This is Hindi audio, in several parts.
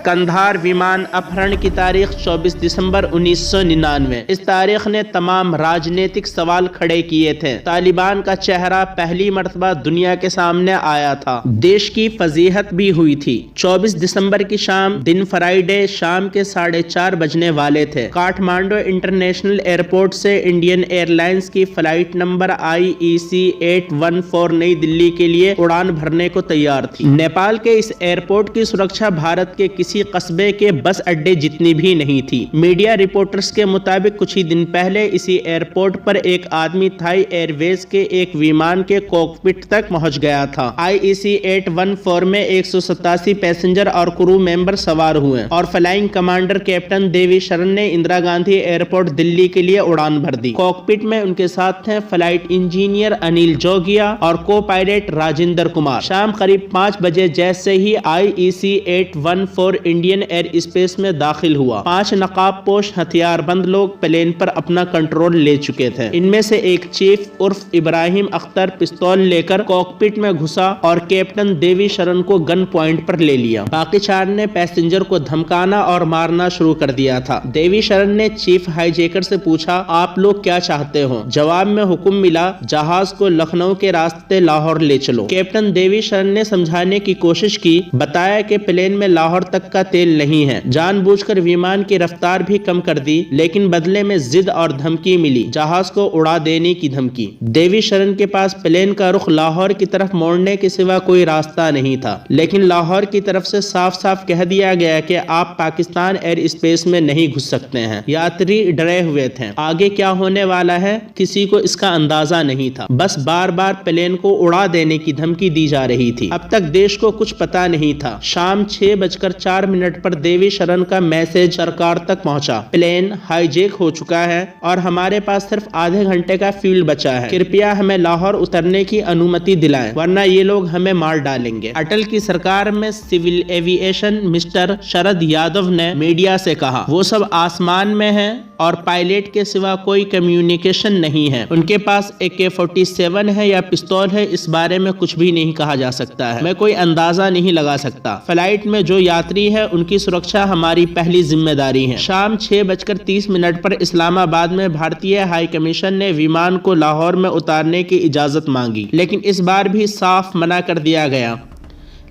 कंधार विमान अपहरण की तारीख 24 दिसंबर 1999। इस तारीख ने तमाम राजनीतिक सवाल खड़े किए थे। तालिबान का चेहरा पहली मर्तबा दुनिया के सामने आया था। देश की फजीहत भी हुई थी। 24 दिसंबर की शाम, दिन फ्राइडे, शाम के 4:30 बजने वाले थे। काठमांडू इंटरनेशनल एयरपोर्ट से इंडियन एयरलाइंस की फ्लाइट नंबर IEC 814 नई दिल्ली के लिए उड़ान भरने को तैयार थी। नेपाल के इस एयरपोर्ट की सुरक्षा भारत के किसी कस्बे के बस अड्डे जितनी भी नहीं थी। मीडिया रिपोर्टर्स के मुताबिक कुछ ही दिन पहले इसी एयरपोर्ट पर एक आदमी थाई एयरवेज के एक विमान के कॉकपिट तक पहुंच गया था। IEC 814 में 187 पैसेंजर और क्रू मेंबर सवार हुए और फ्लाइंग कमांडर कैप्टन देवी शरण ने इंदिरा गांधी एयरपोर्ट दिल्ली के लिए उड़ान भर दी। कॉकपिट में उनके साथ थे फ्लाइट इंजीनियर अनिल जोगिया और को पायलट राजेंद्र कुमार। शाम करीब 5 बजे जैसे ही IEC 814 इंडियन एयर स्पेस में दाखिल हुआ, 5 नकाबपोश हथियारबंद लोग प्लेन पर अपना कंट्रोल ले चुके थे। इनमें से एक चीफ उर्फ इब्राहिम अख्तर पिस्तौल लेकर कॉकपिट में घुसा और कैप्टन देवी शरण को गन पॉइंट पर ले लिया। बाकी 4 ने पैसेंजर को धमकाना और मारना शुरू कर दिया था। देवी शरण ने चीफ हाईजैकर से पूछा, आप लोग क्या चाहते हो? जवाब में हुक्म मिला, जहाज को लखनऊ के रास्ते लाहौर ले चलो। कैप्टन देवी शरण ने समझाने की कोशिश की, बताया कि प्लेन में लाहौर तक का तेल नहीं है। जानबूझकर विमान की रफ्तार भी कम कर दी, लेकिन बदले में जिद और धमकी मिली, जहाज को उड़ा देने की धमकी। देवी शरण के पास प्लेन का रुख लाहौर की तरफ मोड़ने के सिवा कोई रास्ता नहीं था, लेकिन लाहौर की तरफ से साफ साफ कह दिया गया कि आप पाकिस्तान एयर स्पेस में नहीं घुस सकते हैं। यात्री डरे हुए थे। आगे क्या होने वाला है किसी को इसका अंदाजा नहीं था। बस बार बार प्लेन को उड़ा देने की धमकी दी जा रही थी। अब तक देश को कुछ पता नहीं था। शाम 6:04 पर देवी शरण का मैसेज सरकार तक पहुंचा, प्लेन हाईजैक हो चुका है और हमारे पास सिर्फ आधे घंटे का फ्यूल बचा है। कृपया हमें लाहौर उतरने की अनुमति दिलाएं, वरना ये लोग हमें मार डालेंगे। अटल की सरकार में civil aviation mister Sharad Yadav ने मीडिया से कहा, वो सब आसमान में हैं और पायलट के सिवा कोई कम्युनिकेशन नहीं है। उनके पास AK-47 है या पिस्तौल है, इस बारे में कुछ भी नहीं कहा जा सकता है। मैं कोई अंदाजा नहीं लगा सकता। फ्लाइट में जो यात्री है उनकी सुरक्षा हमारी पहली जिम्मेदारी है। शाम 6:30 पर इस्लामाबाद में भारतीय हाई कमीशन ने विमान को लाहौर में उतारने की इजाजत मांगी, लेकिन इस बार भी साफ मना कर दिया गया।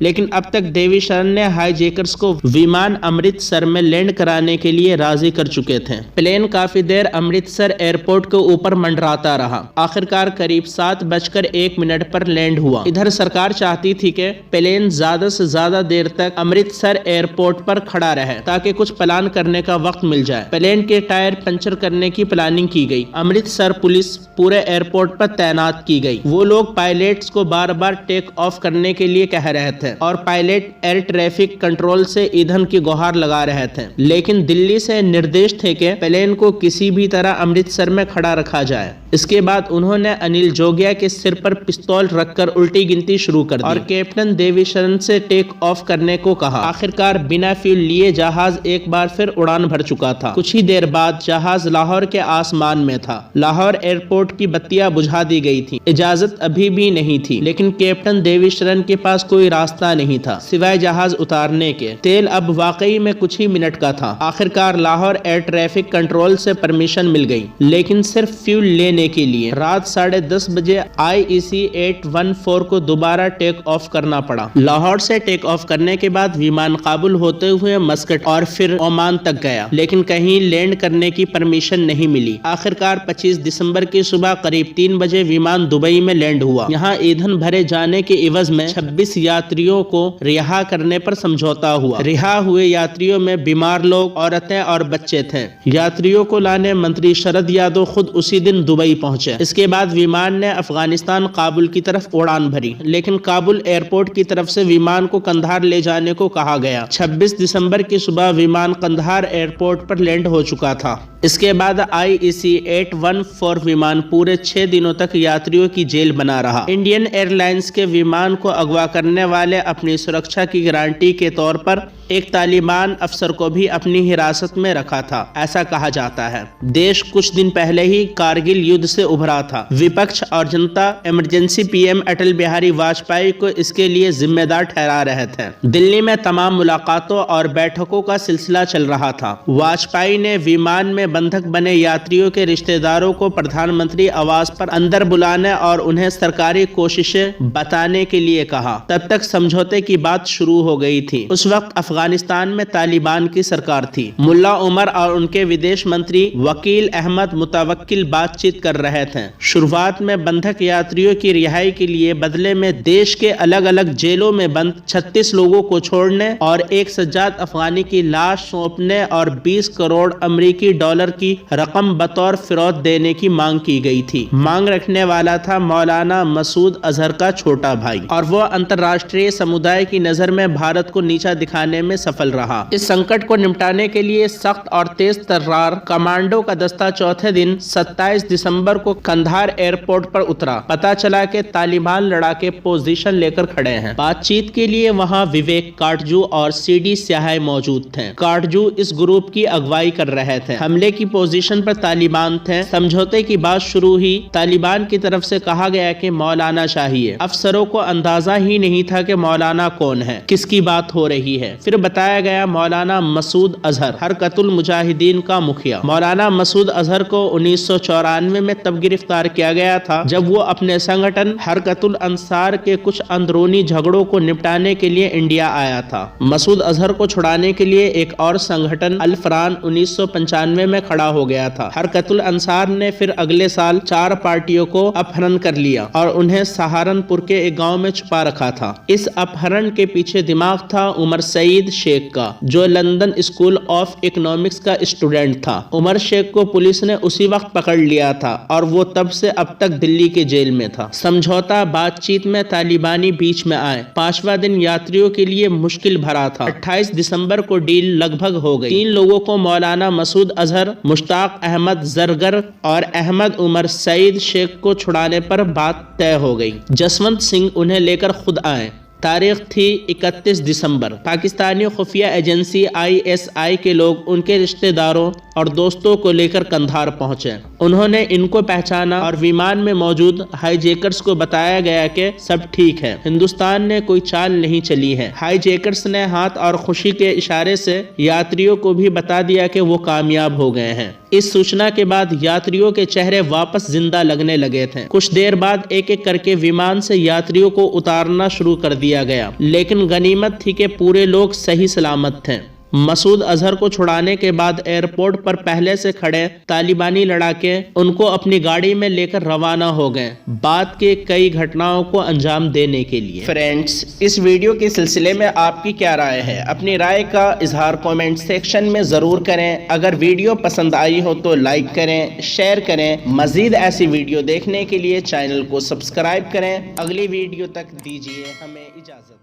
लेकिन अब तक देवी शरण ने हाईजैकर्स को विमान अमृतसर में लैंड कराने के लिए राजी कर चुके थे। प्लेन काफी देर अमृतसर एयरपोर्ट के ऊपर मंडराता रहा। आखिरकार करीब 7:01 पर लैंड हुआ। इधर सरकार चाहती थी कि प्लेन ज्यादा से ज्यादा देर तक अमृतसर एयरपोर्ट पर खड़ा रहे ताकि कुछ प्लान करने का वक्त मिल जाए। प्लेन के टायर पंचर करने की प्लानिंग की गई। अमृतसर पुलिस पूरे एयरपोर्ट पर तैनात की गई। वो लोग पायलट्स को बार बार टेक ऑफ करने के लिए कह रहे थे और पायलट एयर ट्रैफिक कंट्रोल से ईंधन की गुहार लगा रहे थे, लेकिन दिल्ली से निर्देश थे कि प्लेन को किसी भी तरह अमृतसर में खड़ा रखा जाए। इसके बाद उन्होंने अनिल जोगिया के सिर पर पिस्तौल रखकर उल्टी गिनती शुरू कर दी और कैप्टन देवी शरण से टेक ऑफ करने को कहा। आखिरकार बिना फ्यूल लिए जहाज एक बार फिर उड़ान भर चुका था। कुछ ही देर बाद जहाज लाहौर के आसमान में था। लाहौर एयरपोर्ट की बत्तियां बुझा दी गई थी। इजाजत अभी भी नहीं थी, लेकिन कैप्टन देवी शरण के पास कोई रास्ता नहीं था सिवाय जहाज उतारने के। तेल अब वाकई में कुछ ही मिनट का था। आखिरकार लाहौर एयर ट्रैफिक कंट्रोल से परमिशन मिल गई, लेकिन सिर्फ फ्यूल लेने के लिए। रात 10:30 बजे IEC 814 को दोबारा टेक ऑफ करना पड़ा। लाहौर से टेक ऑफ करने के बाद विमान काबुल होते हुए मस्कट और फिर ओमान तक गया, लेकिन कहीं लैंड करने की परमिशन नहीं मिली। आखिरकार 25 दिसंबर की सुबह करीब 3 बजे विमान दुबई में लैंड हुआ। यहाँ ईंधन भरे जाने के इवज में 26 यात्रियों को रिहा करने पर समझौता हुआ। रिहा हुए यात्रियों में बीमार लोग, औरतें और बच्चे थे। यात्रियों को लाने मंत्री शरद यादव खुद उसी दिन दुबई पहुंचे। इसके बाद विमान ने अफगानिस्तान काबुल की तरफ उड़ान भरी, लेकिन काबुल एयरपोर्ट की तरफ से विमान को कंधार ले जाने को कहा गया। 26 दिसंबर की सुबह विमान कंधार एयरपोर्ट पर लैंड हो चुका था। इसके बाद IEC 814 विमान पूरे 6 दिनों तक यात्रियों की जेल बना रहा। इंडियन एयरलाइंस के विमान को अगवा करने वाले अपनी सुरक्षा की गारंटी के तौर पर एक तालिबान अफसर को भी अपनी हिरासत में रखा था, ऐसा कहा जाता है। देश कुछ दिन पहले ही कारगिल युद्ध से उभरा था। विपक्ष और जनता इमरजेंसी पीएम अटल बिहारी वाजपेयी को इसके लिए जिम्मेदार ठहरा रहे थे। दिल्ली में तमाम मुलाकातों और बैठकों का सिलसिला चल रहा था। वाजपेयी ने विमान में बंधक बने यात्रियों के रिश्तेदारों को प्रधानमंत्री आवास पर अंदर बुलाने और उन्हें सरकारी कोशिशें बताने के लिए कहा। तब तक समझौते की बात शुरू हो गई थी। उस वक्त अफगानिस्तान में तालिबान की सरकार थी। मुल्ला उमर और उनके विदेश मंत्री वकील अहमद मुतवक्किल बातचीत कर रहे थे। शुरुआत में बंधक यात्रियों की रिहाई के लिए बदले में देश के अलग अलग जेलों में बंद 36 लोगों को छोड़ने और एक सज्जाद अफगानी की लाश सौंपने और 20 करोड़ अमेरिकी डॉलर की रकम बतौर फिरौत देने की मांग की गई थी। मांग रखने वाला था मौलाना मसूद अजहर का छोटा भाई, और वो अंतर्राष्ट्रीय समुदाय की नजर में भारत को नीचा दिखाने में सफल रहा। इस संकट को निपटाने के लिए सख्त और तेज तर्रार कमांडो का दस्ता चौथे दिन 27 दिसंबर को कंधार एयरपोर्ट पर उतरा। पता चला कि तालिबान लड़ाके पोजीशन लेकर खड़े हैं। बातचीत के लिए वहां विवेक काटजू और सीडी स्याही मौजूद थे। काटजू इस ग्रुप की अगुवाई कर रहे थे। हमले की पोजीशन पर तालिबान थे। समझौते की बात शुरू ही तालिबान की तरफ से कहा गया कि मौलाना चाहिए। अफसरों को अंदाजा ही नहीं था कि मौलाना कौन है, किसकी बात हो रही है। फिर बताया गया मौलाना मसूद अजहर, हरकतुल मुजाहिदीन का मुखिया। मौलाना मसूद अजहर को 1994 में तब गिरफ्तार किया गया था जब वो अपने संगठन हरकतुल अंसार के कुछ अंदरूनी झगड़ों को निपटाने के लिए इंडिया आया था। मसूद अजहर को छुड़ाने के लिए एक और संगठन अल फरान 1995 में खड़ा हो गया था। हरकतुल अंसार ने फिर अगले साल 4 पार्टियों को अपहरण कर लिया और उन्हें सहारनपुर के एक गांव में छुपा रखा था। इस अपहरण के पीछे दिमाग था उमर सईद शेख का, जो लंदन स्कूल ऑफ इकोनॉमिक्स का स्टूडेंट था। उमर शेख को पुलिस ने उसी वक्त पकड़ लिया था और वो तब से अब तक दिल्ली के जेल में था। समझौता बातचीत में तालिबानी बीच में आए। 5वां दिन यात्रियों के लिए मुश्किल भरा था। 28 दिसंबर को डील लगभग हो गई। 3 लोगों को मौलाना मसूद अजहर, मुश्ताक अहमद जरगर और अहमद उमर सईद शेख को छुड़ाने पर बात तय हो गई। जसवंत सिंह उन्हें लेकर खुद आए। तारीख थी 31 दिसंबर। पाकिस्तानी खुफिया एजेंसी ISI के लोग उनके रिश्तेदारों और दोस्तों को लेकर कंधार पहुंचे। उन्होंने इनको पहचाना और विमान में मौजूद हाईजैकर्स को बताया गया कि सब ठीक है, हिंदुस्तान ने कोई चाल नहीं चली है। हाईजैकर्स ने हाथ और खुशी के इशारे से यात्रियों को भी बता दिया कि वो कामयाब हो गए हैं। इस सूचना के बाद यात्रियों के चेहरे वापस जिंदा लगने लगे थे। कुछ देर बाद एक एक करके विमान से यात्रियों को उतारना शुरू कर दिया गया, लेकिन गनीमत थी कि पूरे लोग सही सलामत थे। मसूद अजहर को छुड़ाने के बाद एयरपोर्ट पर पहले से खड़े तालिबानी लड़ाके उनको अपनी गाड़ी में लेकर रवाना हो गए, बाद के कई घटनाओं को अंजाम देने के लिए। फ्रेंड्स, इस वीडियो के सिलसिले में आपकी क्या राय है? अपनी राय का इजहार कमेंट सेक्शन में ज़रूर करें। अगर वीडियो पसंद आई हो तो लाइक करें, शेयर करें। मज़ीद ऐसी वीडियो देखने के लिए चैनल को सब्सक्राइब करें। अगली वीडियो तक दीजिए हमें इजाज़त।